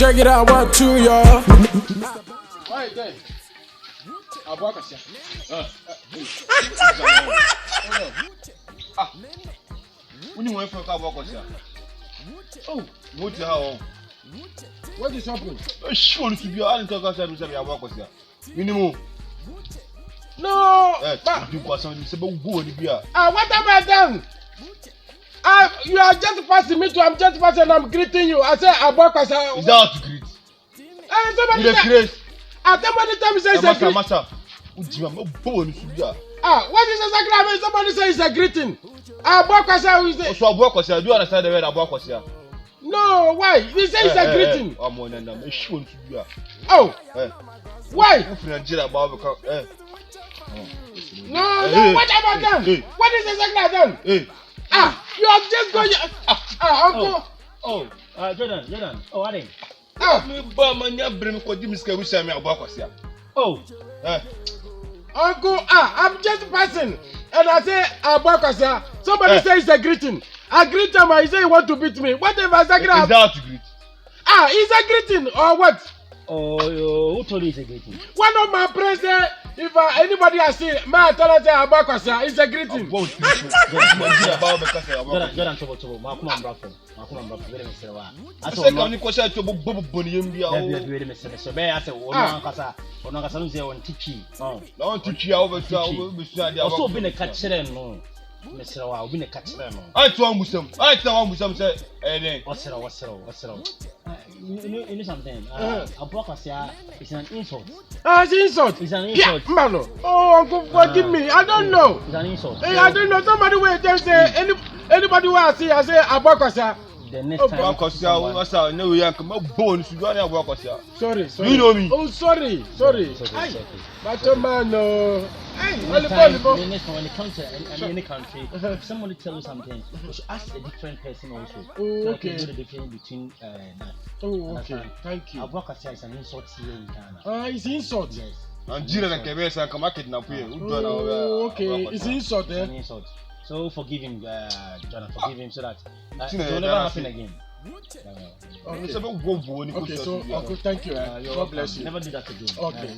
Check it out, 1, 2, y'all. Why then? Abwakasia. When you went for Abwakasia. Oh, what the hell? What is happening? Sure, to be an intercostal to say Abwakasia. Minimum. No, but you pass on this about who would be. What have I done? You are just passing me to. I'm just passing. I'm greeting you. I say Abwakasia. Is that to greet? Somebody said. Somebody tell me say it's a greeting. Master. What is exactly? Somebody say it's a greeting. Abwakasia is it? So Abwakasia. Do you understand the word Abwakasia? No, why? You say it's a greeting. I'm on and I'm sure to be. Oh, why? No, what have I done? What is exactly done? You have just gone. Uncle. Jordan. Oh, what is? Uncle, I'm just passing, and I say Abwakasia. Somebody say it's a greeting. I greet him, I say you want to beat me. What if exactly? Is that to greet? It's a greeting or what? Oh, who told you it's a greeting? One of my friends said, if anybody has seen, my tell us Abwakasia, it's a greeting. Jordan, trouble. Come on, bro. Wait a minute, I said, come question to Boboni. Wait a minute, sir. I said, Onakasa, say on teaching. No, teaching over to also been a catcher, no. Mr. Wow, been a catcher, no. I told Muslim. Say, what's wrong? You know something? Abwakasia is an insult. It's an insult. It's an insult. Yeah, man. Oh, Uncle, forgive me. I don't know. It's an insult. Hey, I don't know. Somebody will just say anybody will I say Abwakasia. The next time. Abwakasia, what's up? No, you come up bones. You don't have Abwakasia. Sorry. You know me. Oh, sorry. But man, no. Next time, when it comes to any country, if somebody tells you something, you should ask a different person also. Oh, so okay. I can know the difference between that. Oh, okay. Thank you. Abwakasia is an insult here in Ghana. It's insult. Yes. Nigeria and Kebesa come market now. Oh, okay. It's insult, It's an insult. So forgive him, Jonathan. Forgive him so that it will never happen again. Okay, so Uncle, thank you. God bless you. Never do that again. Okay.